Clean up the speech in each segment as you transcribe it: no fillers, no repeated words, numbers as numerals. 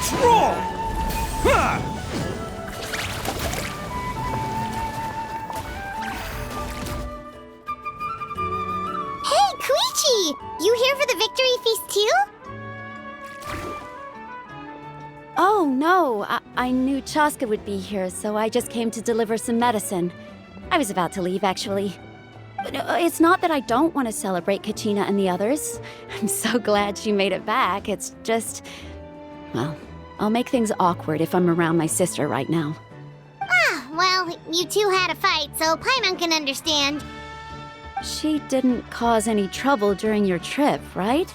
Let's roll! Ha! Hey, Koichi! You here for the victory feast too? Oh, no. I knew Chaska would be here, so I just came to deliver some medicine. I was about to leave, actually. But it's not that I don't want to celebrate Kachina and the others. I'm so glad she made it back. It's just... well, I'll make things awkward if I'm around my sister right now. Ah, well, you two had a fight, so Paimon can understand. She didn't cause any trouble during your trip, right?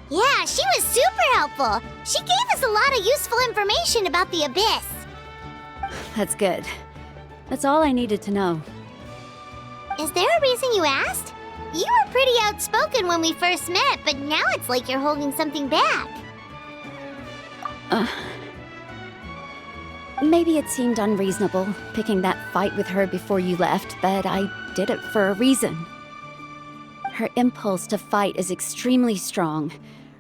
Yeah, she was super helpful. She gave us a lot of useful information about the Abyss. That's good. That's all I needed to know. Is there a reason you asked? You were pretty outspoken when we first met, but now it's like you're holding something back. Maybe it seemed unreasonable, picking that fight with her before you left, but I did it for a reason. Her impulse to fight is extremely strong.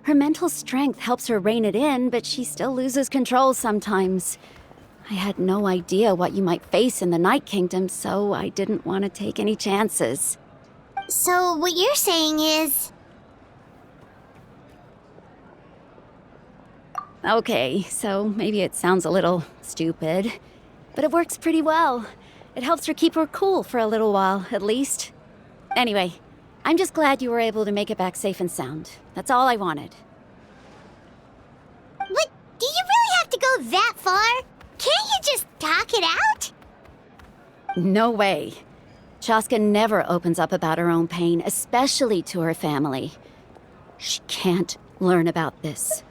Her mental strength helps her rein it in, but she still loses control sometimes. I had no idea what you might face in the Night Kingdom, so I didn't want to take any chances. So what you're saying is... Okay, so maybe it sounds a little stupid, but it works pretty well. It helps her keep her cool for a little while, at least. Anyway, I'm just glad you were able to make it back safe and sound. That's all I wanted. But do you really have to go that far? Can't you just talk it out? No way. Chaska never opens up about her own pain, especially to her family. She can't learn about this,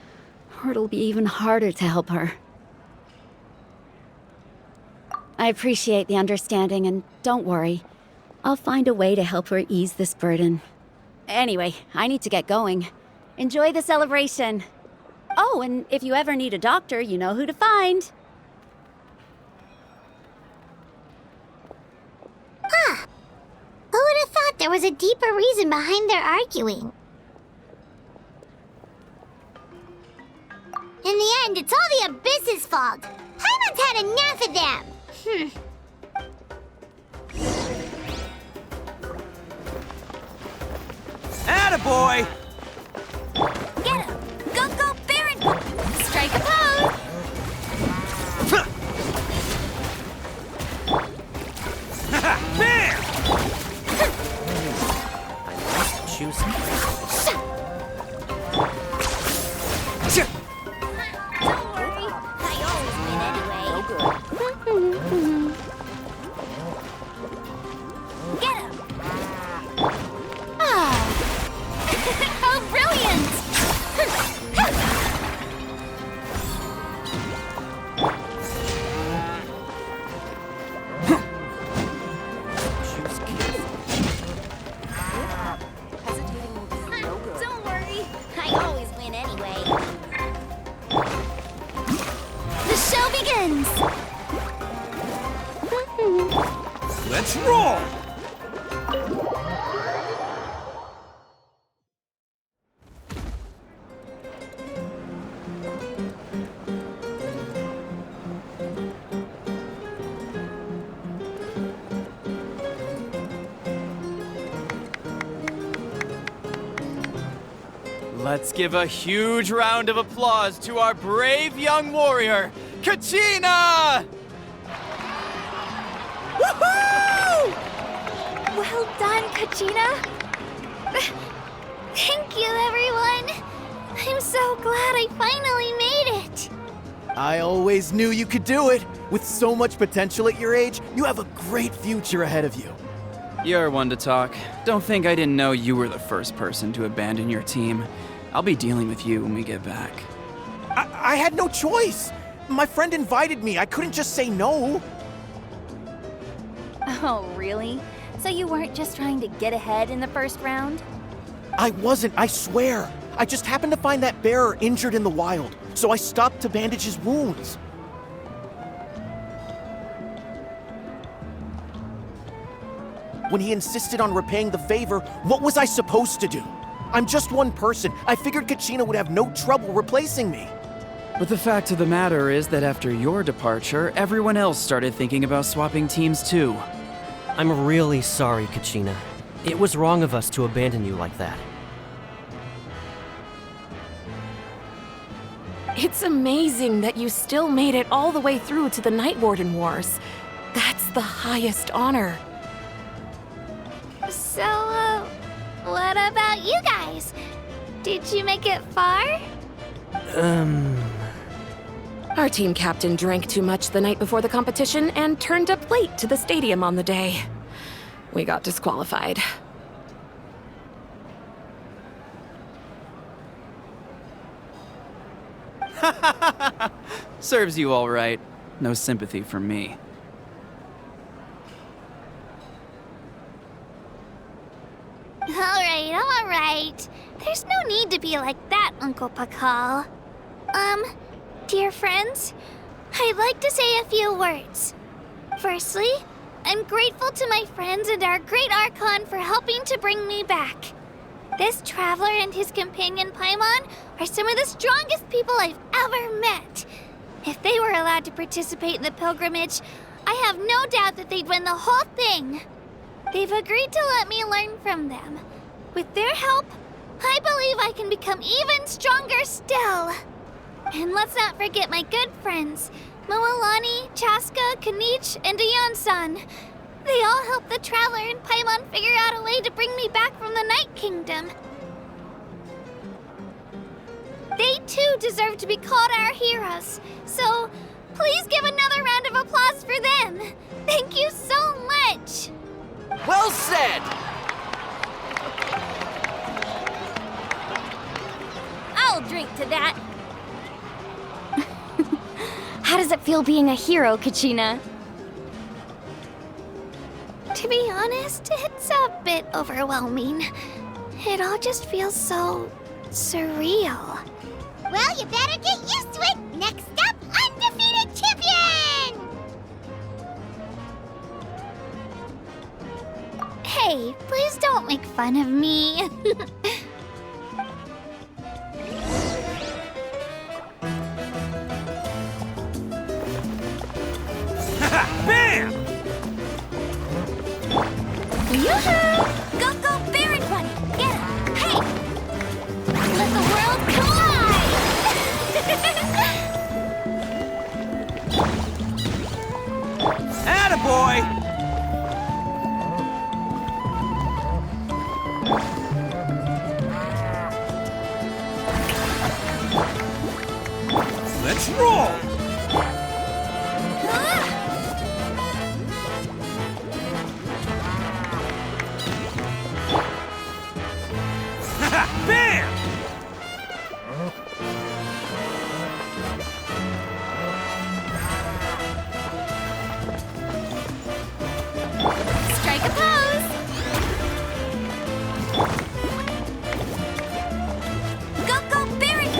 or it'll be even harder to help her. I appreciate the understanding, and don't worry. I'll find a way to help her ease this burden. Anyway, I need to get going. Enjoy the celebration. Oh, and if you ever need a doctor, you know who to find. Huh. Who would have thought there was a deeper reason behind their arguing? In the end, it's all the Abyss's fault. Paimon's had enough of them. Attaboy! Get him! Go, go, Baron! Strike a pose! Bam! Choose. Don't worry, I always win anyway. Get him! Ah! How brilliant! Don't worry, I always win anyway. The show begins! Let's roll! Let's give a huge round of applause to our brave young warrior, Kachina! Woohoo! Well done, Kachina! Thank you, everyone! I'm so glad I finally made it! I always knew you could do it. With so much potential at your age, you have a great future ahead of you. You're one to talk. Don't think I didn't know you were the first person to abandon your team. I'll be dealing with you when we get back. I had no choice. My friend invited me. I couldn't just say no. Oh, really? So you weren't just trying to get ahead in the first round? I wasn't, I swear. I just happened to find that bearer injured in the wild, so I stopped to bandage his wounds. When he insisted on repaying the favor, what was I supposed to do? I'm just one person. I figured Kachina would have no trouble replacing me. But the fact of the matter is that after your departure, everyone else started thinking about swapping teams too. I'm really sorry, Kachina. It was wrong of us to abandon you like that. It's amazing that you still made it all the way through to the Night Warden Wars. That's the highest honor. So, what about you guys? Did you make it far? Our team captain drank too much the night before the competition and turned up late to the stadium on the day. We got disqualified. Serves you all right. No sympathy from me. All right. There's no need to be like that, Uncle Pakal. Dear friends, I'd like to say a few words. Firstly, I'm grateful to my friends and our great Archon for helping to bring me back. This traveler and his companion Paimon are some of the strongest people I've ever met. If they were allowed to participate in the pilgrimage, I have no doubt that they'd win the whole thing. They've agreed to let me learn from them. With their help, I believe I can become even stronger still. And let's not forget my good friends, Moalani, Chaska, Kanich, and Ayan-san. They all helped the Traveler and Paimon figure out a way to bring me back from the Night Kingdom. They too deserve to be called our heroes, so please give another round of applause for them. Thank you so much! Well said! I'll drink to that. How does it feel being a hero, Kachina? To be honest, it's a bit overwhelming. It all just feels so surreal. Well, you better get used to it! Next up, undefeated champion! Hey, please don't make fun of me. Bam! Yoo-hoo! Go, Baron Bunny! Get him! Hey! Let the world collide! Attaboy! Let's roll! Bam! Strike a pose! Go, Baron!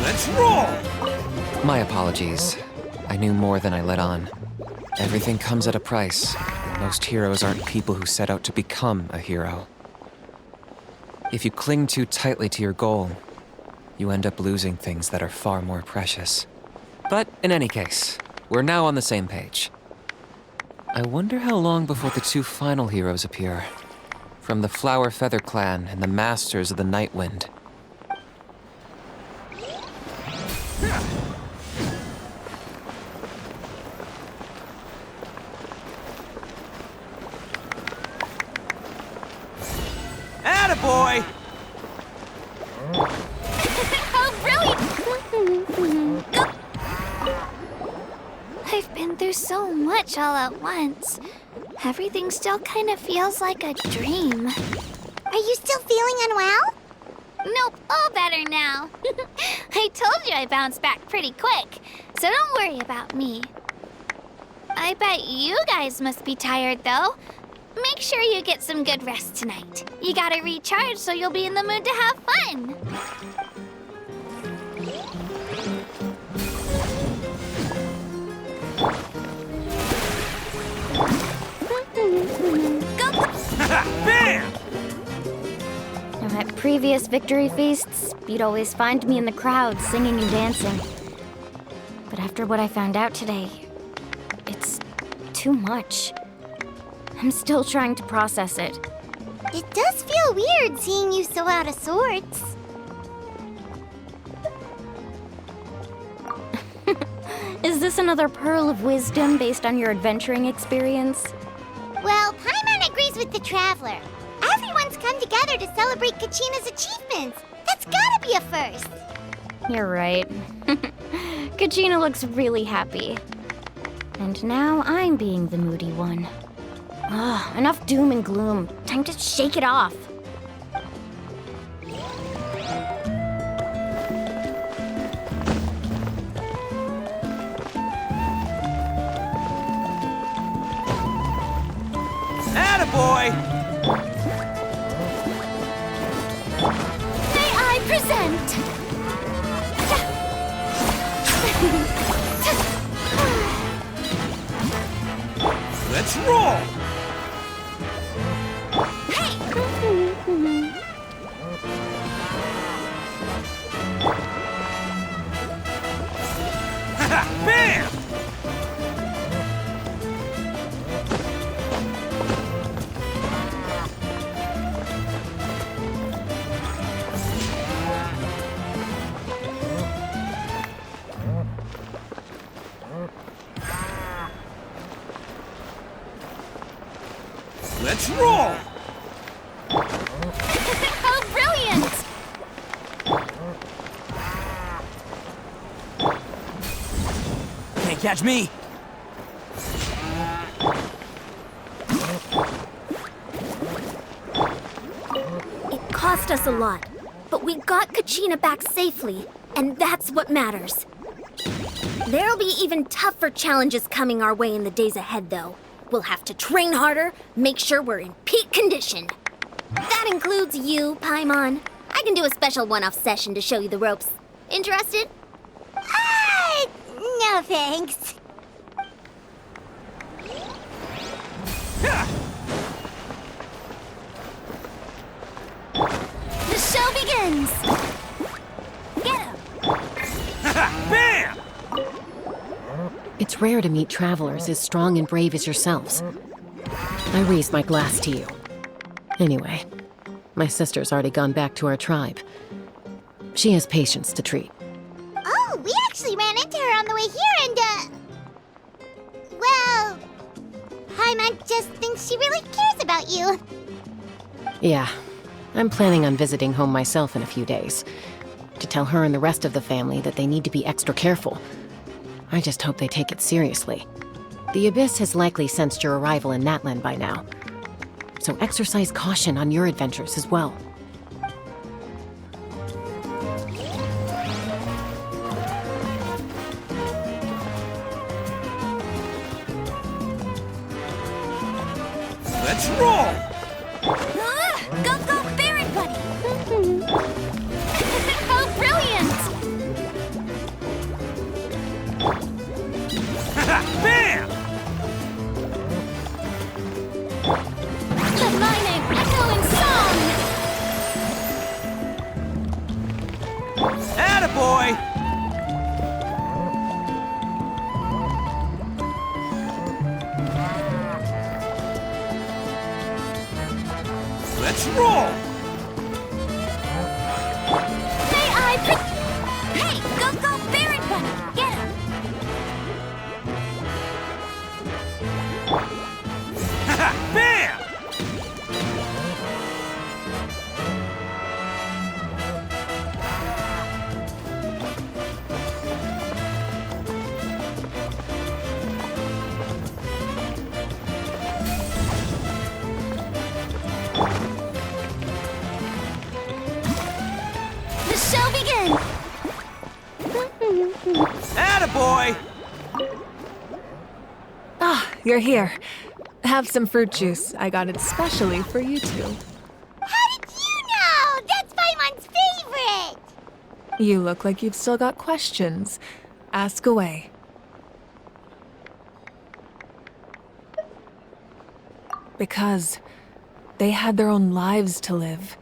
Let's roll! My apologies. I knew more than I let on. Everything comes at a price, and most heroes aren't people who set out to become a hero. If you cling too tightly to your goal, you end up losing things that are far more precious. But in any case, we're now on the same page. I wonder how long before the two final heroes appear. From the Flower Feather Clan and the Masters of the Night Wind. Attaboy! Oh, brilliant! I've been through so much all at once. Everything still kind of feels like a dream. Are you still feeling unwell? Nope, all better now. I told you I bounced back pretty quick, so don't worry about me. I bet you guys must be tired, though. Make sure you get some good rest tonight. You gotta recharge so you'll be in the mood to have fun. Go! Bam! Now, at previous victory feasts, you'd always find me in the crowd singing and dancing. But after what I found out today, it's too much. I'm still trying to process it. It does feel weird seeing you so out of sorts. Is this another pearl of wisdom based on your adventuring experience? Well, Paimon agrees with the Traveler. Everyone's come together to celebrate Kachina's achievements. That's gotta be a first. You're right. Kachina looks really happy. And now I'm being the moody one. Ugh, enough doom and gloom. Time to shake it off. Attaboy! May I present? Let's roll! Bam! Let's roll! How brilliant! Can't catch me! It cost us a lot, but we got Kachina back safely, and that's what matters. There'll be even tougher challenges coming our way in the days ahead, though. We'll have to train harder, make sure we're in peak condition. That includes you, Paimon. I can do a special one-off session to show you the ropes. Interested? No thanks. The show begins! Get him! Bam! It's rare to meet travelers as strong and brave as yourselves. I raise my glass to you. Anyway, my sister's already gone back to our tribe. She has patients to treat. Oh, we actually ran into her on the way here and, well, Paimon just thinks she really cares about you. Yeah, I'm planning on visiting home myself in a few days. To tell her and the rest of the family that they need to be extra careful. I just hope they take it seriously. The Abyss has likely sensed your arrival in Natlan by now. So exercise caution on your adventures as well. Let's roll! Go, go, Baron Buddy! How brilliant! Bam! The mining echoing song! Attaboy! Let's roll! May I Hey, go, go, Baron Bunny! Get him! Bam! The show begins! Attaboy! Ah, you're here. Have some fruit juice. I got it specially for you two. How did you know? That's Paimon's favorite! You look like you've still got questions. Ask away. Because they had their own lives to live.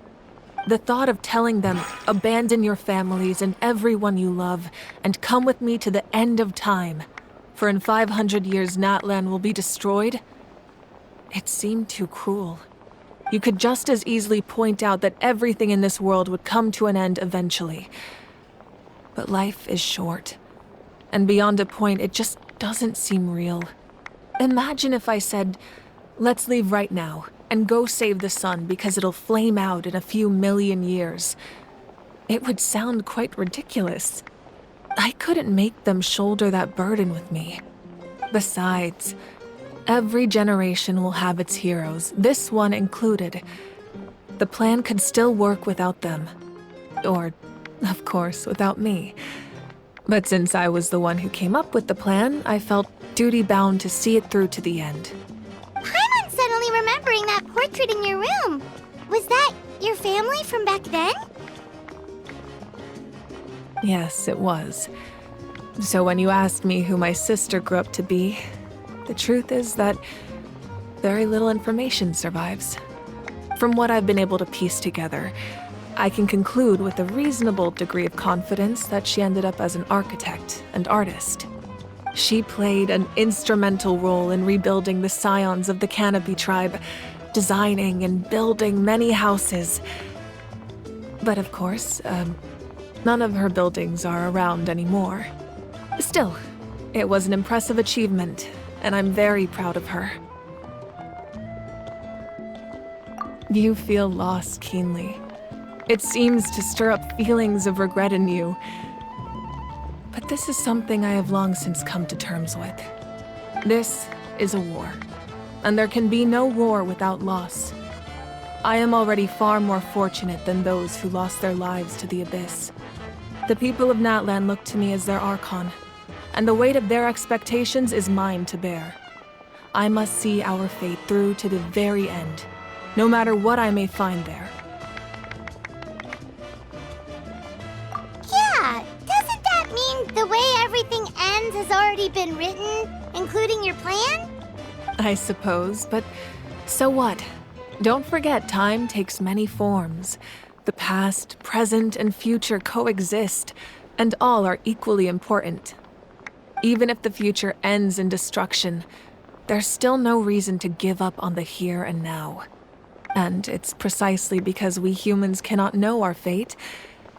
The thought of telling them, abandon your families and everyone you love, and come with me to the end of time, for in 500 years Natlan will be destroyed, it seemed too cruel. You could just as easily point out that everything in this world would come to an end eventually. But life is short, and beyond a point, it just doesn't seem real. Imagine if I said, let's leave right now, and go save the sun because it'll flame out in a few million years. It would sound quite ridiculous. I couldn't make them shoulder that burden with me. Besides, every generation will have its heroes, this one included. The plan could still work without them. Or, of course, without me. But since I was the one who came up with the plan, I felt duty-bound to see it through to the end. I'm suddenly remembering that portrait in your room. Was that your family from back then? Yes, it was. So when you asked me who my sister grew up to be, the truth is that very little information survives. From what I've been able to piece together, I can conclude with a reasonable degree of confidence that she ended up as an architect and artist. She played an instrumental role in rebuilding the scions of the Canopy tribe, designing and building many houses. But of course, none of her buildings are around anymore. Still, it was an impressive achievement, and I'm very proud of her. You feel loss keenly. It seems to stir up feelings of regret in you. But this is something I have long since come to terms with. This is a war, and there can be no war without loss. I am already far more fortunate than those who lost their lives to the Abyss. The people of Natlan look to me as their Archon, and the weight of their expectations is mine to bear. I must see our fate through to the very end, no matter what I may find there. Yeah, doesn't that mean the way everything ends has already been written, including your plan? I suppose, but so what? Don't forget, time takes many forms. The past, present, and future coexist, and all are equally important. Even if the future ends in destruction, there's still no reason to give up on the here and now. And it's precisely because we humans cannot know our fate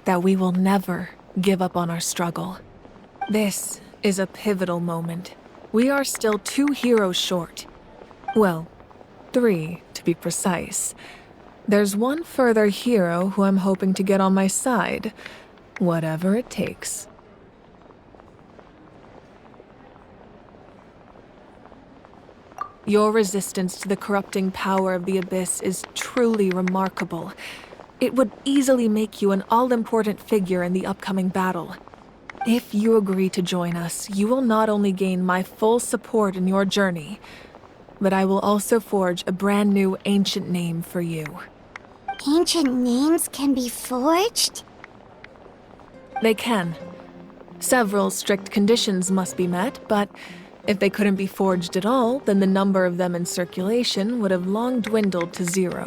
that we will never give up on our struggle. This is a pivotal moment. We are still 2 heroes short. Well, 3 to be precise. There's one further hero who I'm hoping to get on my side, whatever it takes. Your resistance to the corrupting power of the Abyss is truly remarkable. It would easily make you an all-important figure in the upcoming battle. If you agree to join us, you will not only gain my full support in your journey, but I will also forge a brand new ancient name for you. Ancient names can be forged? They can. Several strict conditions must be met, but if they couldn't be forged at all, then the number of them in circulation would have long dwindled to 0.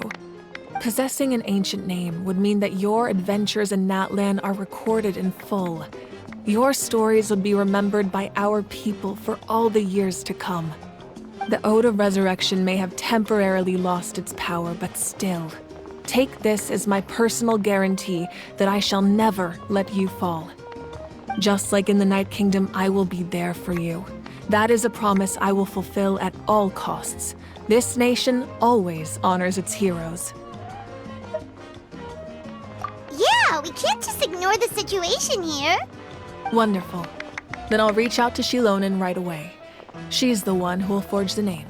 Possessing an ancient name would mean that your adventures in Natlan are recorded in full. Your stories would be remembered by our people for all the years to come. The Ode of Resurrection may have temporarily lost its power, but still, take this as my personal guarantee that I shall never let you fall. Just like in the Night Kingdom, I will be there for you. That is a promise I will fulfill at all costs. This nation always honors its heroes. Yeah, we can't just ignore the situation here. Wonderful. Then I'll reach out to Shilonen right away. She's the one who will forge the name.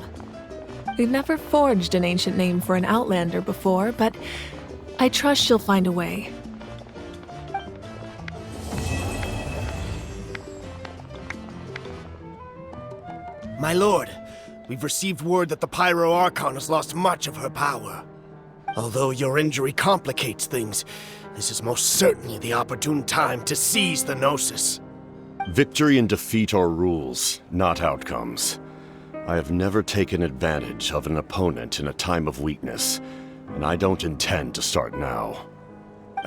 We've never forged an ancient name for an Outlander before, but I trust she'll find a way. My lord, we've received word that the Pyro Archon has lost much of her power. Although your injury complicates things, this is most certainly the opportune time to seize the Gnosis. Victory and defeat are rules, not outcomes. I have never taken advantage of an opponent in a time of weakness, and I don't intend to start now.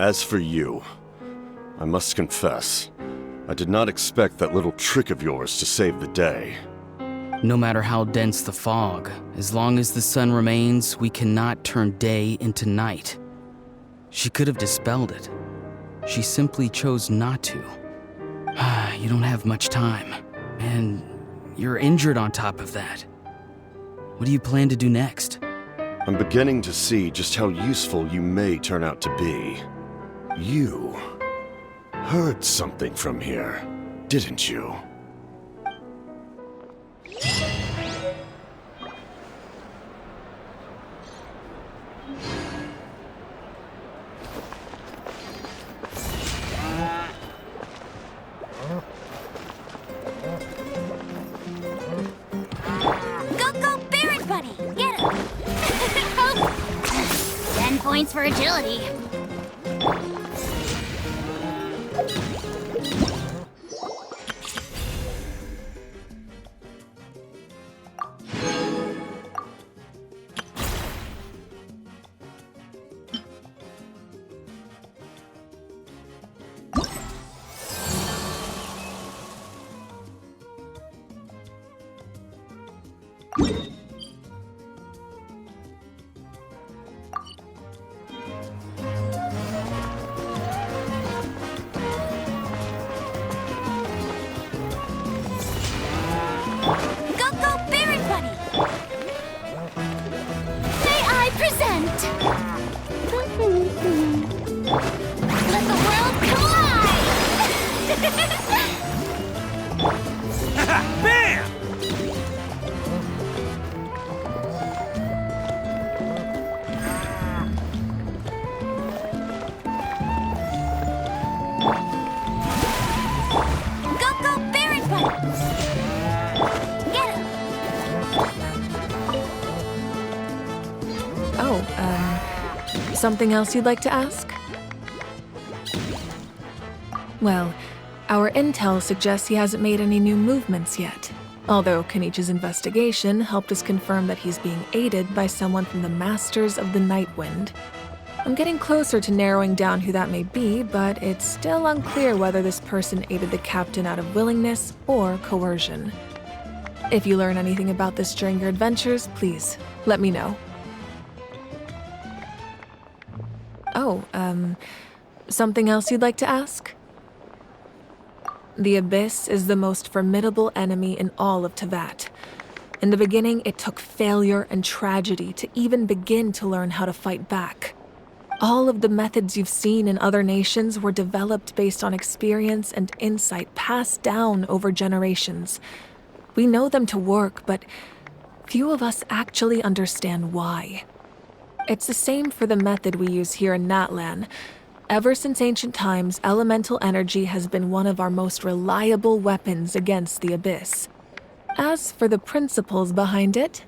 As for you, I must confess, I did not expect that little trick of yours to save the day. No matter how dense the fog, as long as the sun remains, we cannot turn day into night. She could have dispelled it. She simply chose not to. You don't have much time, and you're injured on top of that. What do you plan to do next? I'm beginning to see just how useful you may turn out to be. You heard something from here, didn't you? Go, Barrett Buddy! Get him! 10 points for agility. Go, Barrett Buddy! May I present? Let the world collide! Bam! Go, Barrett Buddy! Get him! Oh, something else you'd like to ask? Well, our intel suggests he hasn't made any new movements yet. Although Kenichi's investigation helped us confirm that he's being aided by someone from the Masters of the Night Wind. I'm getting closer to narrowing down who that may be, but it's still unclear whether this person aided the captain out of willingness or coercion. If you learn anything about this during your adventures, please let me know. Oh, something else you'd like to ask? The Abyss is the most formidable enemy in all of Teyvat. In the beginning, it took failure and tragedy to even begin to learn how to fight back. All of the methods you've seen in other nations were developed based on experience and insight passed down over generations. We know them to work, but few of us actually understand why. It's the same for the method we use here in Natlan. Ever since ancient times, elemental energy has been one of our most reliable weapons against the Abyss. As for the principles behind it,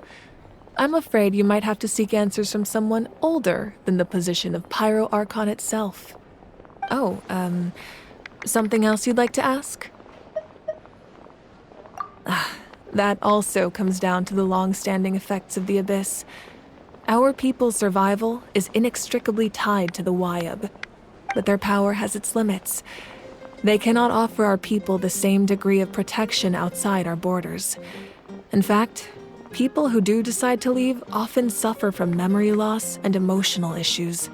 I'm afraid you might have to seek answers from someone older than the position of Pyro Archon itself. Oh, something else you'd like to ask? That also comes down to the long-standing effects of the Abyss. Our people's survival is inextricably tied to the Wyab, but their power has its limits. They cannot offer our people the same degree of protection outside our borders. In fact, people who do decide to leave often suffer from memory loss and emotional issues.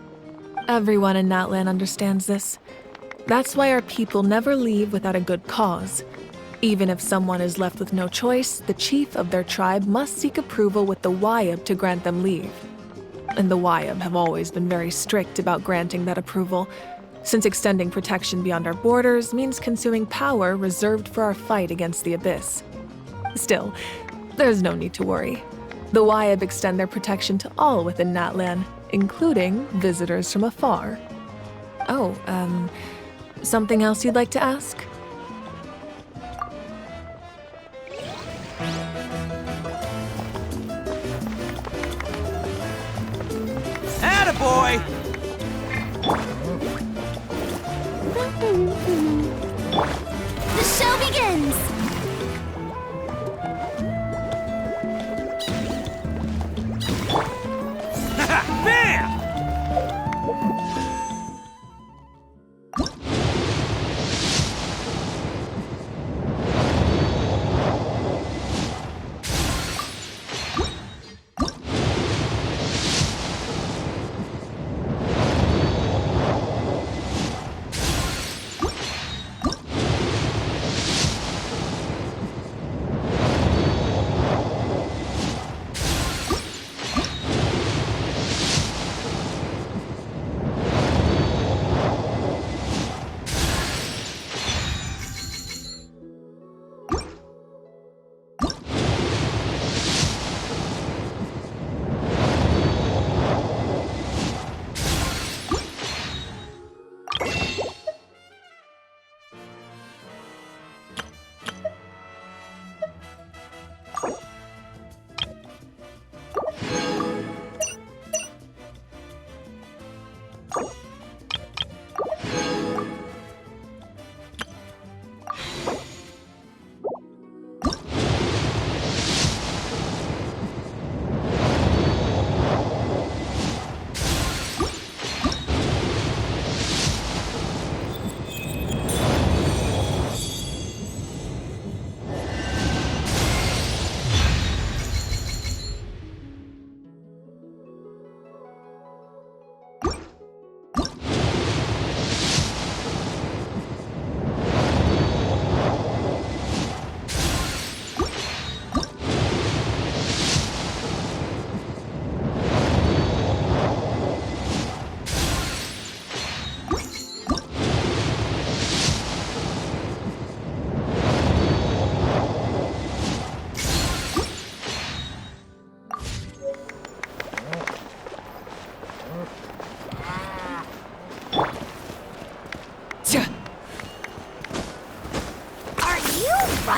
Everyone in Natlan understands this. That's why our people never leave without a good cause. Even if someone is left with no choice, the chief of their tribe must seek approval with the Wyab to grant them leave. And the Wyab have always been very strict about granting that approval, since extending protection beyond our borders means consuming power reserved for our fight against the Abyss. Still, there's no need to worry. The Wyab extend their protection to all within Natlan, including visitors from afar. Oh, something else you'd like to ask? Attaboy! The show begins! Bam!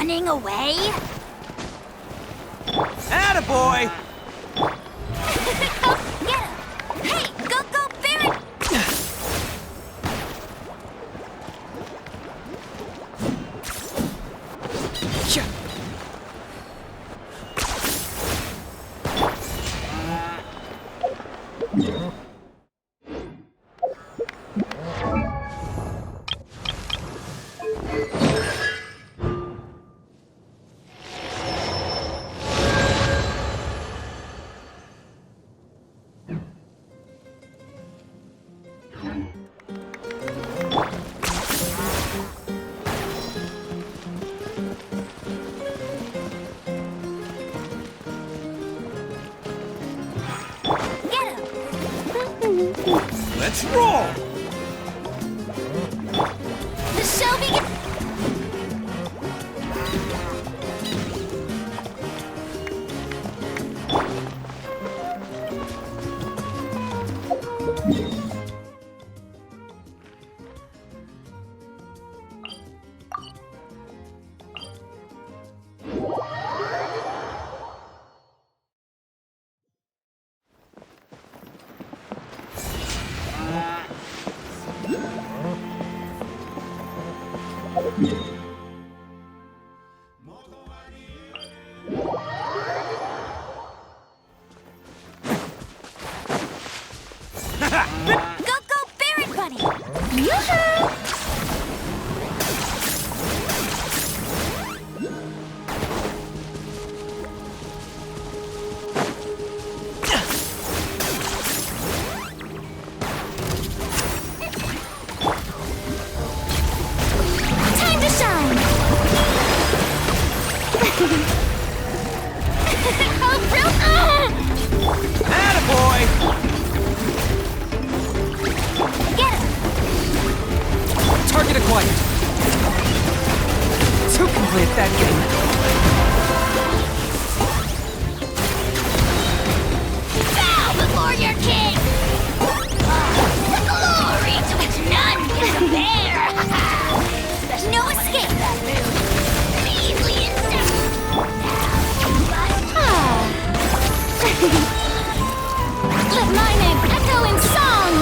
running away? Attaboy! Get him! Hey, go, Barret! Let's roll! The show begins. Go, Barret Bunny! Yoo-hoo! Time to shine! Oh, bro! Attaboy! Get him! Target acquired. Who can play at that game? Bow before your king! Glory to which none can compare! There's no escape! Measly insect! Let my name echo in song!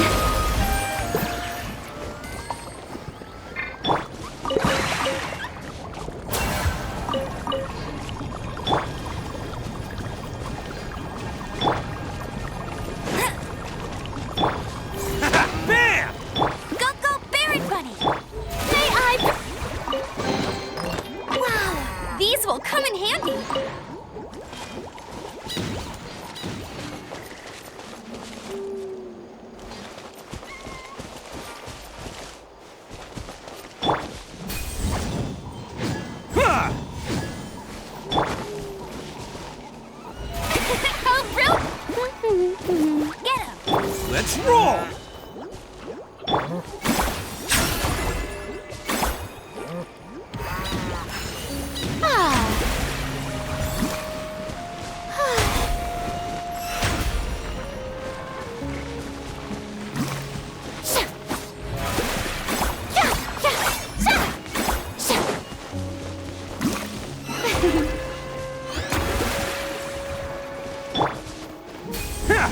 Bam! Go, Barret Bunny! May I... Wow, these will come in handy. Huh! Oh, bro! Get him! Let's roll! Ha!